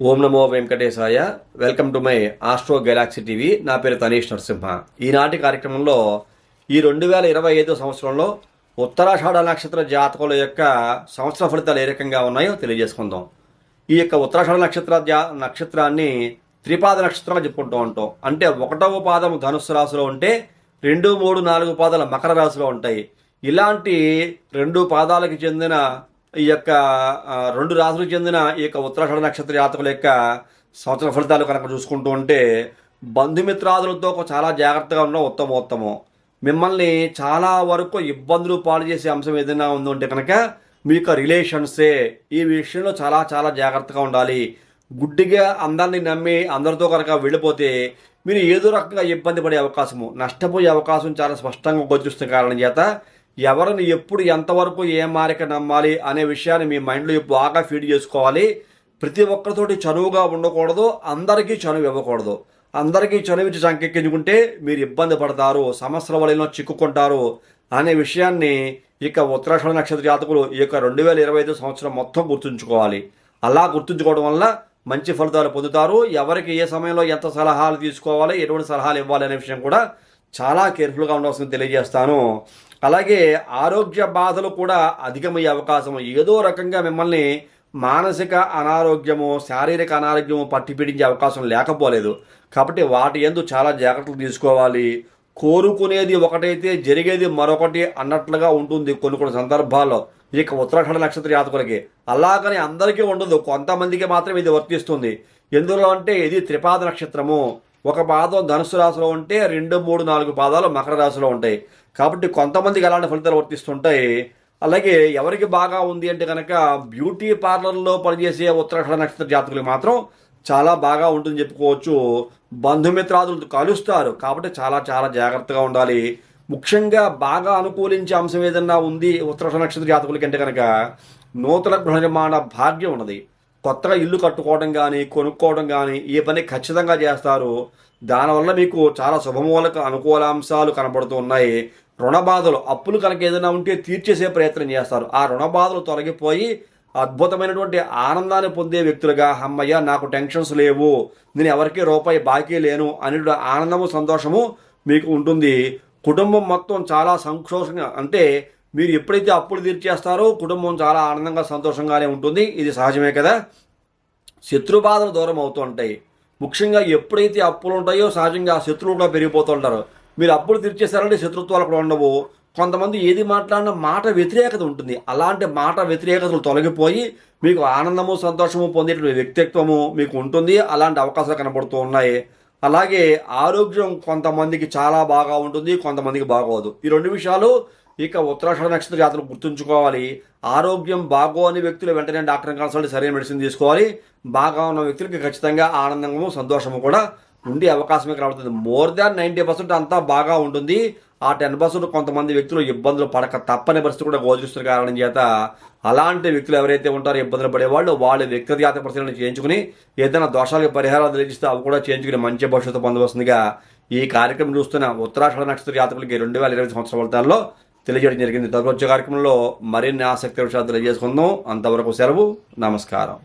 ఓం నమో వెంకటేశాయ. Welcome to my astro galaxy TV. నా పేరు తనీష్ నరసింహ. ఈనాటి కార్యక్రమంలో ఈ 2025 సంవత్సరంలో ఉత్తరాషాఢ నక్షత్ర జాతకుల యొక్క సంవత్సర ఫలితాలు ఏ రకంగా ఉన్నాయో తెలియజేసుకుందాం. ఈ యొక్క ఉత్తరాషాఢ నక్షత్రాన్ని త్రిపాద నక్షత్రంగా చెప్పుకుంటూ ఉంటాం. అంటే 1వ పాదం ధనుస్సు రాశిలో ఉంటే 2, 3, 4 పాదాలు మకర రాశిలో ఉంటాయి. ఇలాంటి 2 పాదాలకు చెందిన ఈ యొక్క 2 రాశులకు చెందిన ఈ యొక్క ఉత్తరాషాఢ నక్షత్ర జాతకుల యొక్క సంవత్సర ఫలితాలు కనుక చూసుకుంటూ ఉంటే బంధుమిత్రాదులతో చాలా జాగ్రత్తగా ఉండడం ఉత్తమోత్తమం. మిమ్మల్ని చాలా వరకు ఇబ్బందులు పాలు చేసే అంశం ఏదైనా ఉందంటే కనుక మీ యొక్క రిలేషన్సే. ఈ విషయంలో చాలా చాలా జాగ్రత్తగా ఉండాలి. గుడ్డిగా అందరినీ నమ్మి అందరితో కనుక వెళ్ళిపోతే మీరు ఏదో రకంగా ఇబ్బంది పడే అవకాశము, నష్టపోయే అవకాశం చాలా స్పష్టంగా గోచరిస్తున్న కారణం చేత ఎవరిని ఎప్పుడు ఎంతవరకు ఏ మారిక నమ్మాలి అనే విషయాన్ని మీ మైండ్లో బాగా ఫీడ్ చేసుకోవాలి. ప్రతి ఒక్కరితోటి చనువుగా ఉండకూడదు, అందరికీ చనువు ఇవ్వకూడదు. అందరికీ చనువిచ్చి సంకెక్కించుకుంటే మీరు ఇబ్బంది పడతారు, సమస్యల వలన చిక్కుకుంటారు అనే విషయాన్ని ఇక ఉత్తరాషాఢ నక్షత్ర జాతకులు ఈ యొక్క 2025 సంవత్సరం మొత్తం గుర్తుంచుకోవాలి. అలా గుర్తుంచుకోవడం వల్ల మంచి ఫలితాలు పొందుతారు. ఎవరికి ఏ సమయంలో ఎంత సలహాలు తీసుకోవాలి, ఎటువంటి సలహాలు ఇవ్వాలి అనే విషయం కూడా చాలా కేర్ఫుల్గా ఉండవలసింది తెలియజేస్తాను. అలాగే ఆరోగ్య బాధలు కూడా అధికమయ్యే అవకాశం, ఏదో రకంగా మిమ్మల్ని మానసిక అనారోగ్యము, శారీరక అనారోగ్యము పట్టి పీడించే అవకాశం లేకపోలేదు. కాబట్టి వాటి యందు చాలా జాగ్రత్తలు తీసుకోవాలి. కోరుకునేది ఒకటైతే జరిగేది మరొకటి అన్నట్లుగా ఉంటుంది కొన్ని సందర్భాల్లో ఇక ఉత్తరాషాఢ నక్షత్ర జాతకులకి. అలాగని అందరికీ ఉండదు, కొంతమందికి మాత్రం ఇది వర్తిస్తుంది. ఎందులో అంటే ఇది త్రిపాద నక్షత్రము. ఒక పాదం ధనుసు రాశిలో ఉంటే 2, 3, 4 పాదాలు మకర రాశిలో ఉంటాయి. కాబట్టి కొంతమందికి అలాంటి ఫలితాలు వర్తిస్తుంటాయి. అలాగే ఎవరికి బాగా ఉంది అంటే కనుక బ్యూటీ పార్లర్లో పనిచేసే ఉత్తరాషాఢ నక్షత్ర జాతకులు మాత్రం చాలా బాగా ఉంటుందని చెప్పుకోవచ్చు. బంధుమిత్రాదులు కలుస్తారు, కాబట్టి చాలా చాలా జాగ్రత్తగా ఉండాలి. ముఖ్యంగా బాగా అనుకూలించే అంశం ఏదన్నా ఉంది ఉత్తరాషాఢ నక్షత్ర జాతకులకి అంటే కనుక నూతన గృహ నిర్మాణ భాగ్యం ఉన్నది. కొత్తగా ఇల్లు కట్టుకోవడం కానీ కొనుక్కోవడం కానీ ఈ పని ఖచ్చితంగా చేస్తారు. దానివల్ల మీకు చాలా శుభమూలక అనుకూలాంశాలు కనబడుతూ ఉన్నాయి. రుణ బాధలు, అప్పులు కనుక ఏదైనా ఉంటే తీర్చేసే ప్రయత్నం చేస్తారు. ఆ రుణ బాధలు తొలగిపోయి అద్భుతమైనటువంటి ఆనందాన్ని పొందే వ్యక్తులుగా, అమ్మయ్య నాకు టెన్షన్స్ లేవు, నేను ఎవరికి రూపాయి బాకీ లేను అనే ఆనందము సంతోషము మీకు ఉంటుంది. కుటుంబం మొత్తం చాలా సంతోషంగా, అంటే మీరు ఎప్పుడైతే అప్పులు తీర్చేస్తారో కుటుంబం చాలా ఆనందంగా సంతోషంగానే ఉంటుంది. ఇది సహజమే కదా. శత్రుబాధలు దూరం అవుతూ ఉంటాయి. ముఖ్యంగా ఎప్పుడైతే అప్పులు ఉంటాయో సహజంగా శత్రువులు కూడా పెరిగిపోతూ ఉంటారు. మీరు అప్పులు తీర్చేస్తారంటే శత్రుత్వాలు కూడా ఉండవు. కొంతమంది ఏది మాట్లాడినా మాట వ్యతిరేకత ఉంటుంది. అలాంటి మాట వ్యతిరేకతలు తొలగిపోయి మీకు ఆనందము సంతోషము పొందేటువంటి వ్యక్తిత్వము మీకు ఉంటుంది. అలాంటి అవకాశాలు కనబడుతూ ఉన్నాయి. అలాగే ఆరోగ్యం కొంతమందికి చాలా బాగా ఉంటుంది, కొంతమందికి బాగోదు. ఈ 2 విషయాలు ఇక ఉత్తరాషాఢ నక్షత్ర జాతకులు గుర్తుంచుకోవాలి. ఆరోగ్యం బాగోని వ్యక్తులు వెంటనే డాక్టర్ని కన్సల్ట్ సరైన మెడిసిన్ తీసుకోవాలి. బాగా ఉన్న వ్యక్తులకి ఖచ్చితంగా ఆనందము సంతోషము కూడా ఉండే అవకాశమే కనబడుతుంది. మోర్ దాన్ 90% అంతా బాగా ఉంటుంది. ఆ 10% కొంతమంది వ్యక్తులు ఇబ్బందులు పడక తప్పని పరిస్థితి కూడా గోచరిస్తున్న కారణం చేత అలాంటి వ్యక్తులు ఎవరైతే ఉంటారో ఇబ్బందులు పడేవాళ్ళు వాళ్ళ వ్యక్తిగత జాతక పరిశీలన చేయించుకుని ఏదైనా దోషాలకు పరిహారాలు తెలిగిస్తే అవి కూడా చేయించుకుని మంచి భవిష్యత్తు పొందవలసిందిగా ఈ కార్యక్రమం చూస్తున్న ఉత్తరాషాఢ నక్షత్ర జాతకులకి 2025 సంవత్సర ఫలితాల్లో తెలియజేయడం జరిగింది. తదుపరి వచ్చే కార్యక్రమంలో మరిన్ని ఆసక్తి విషయాలు తెలియజేసుకుందాం. అంతవరకు సెలవు. నమస్కారం.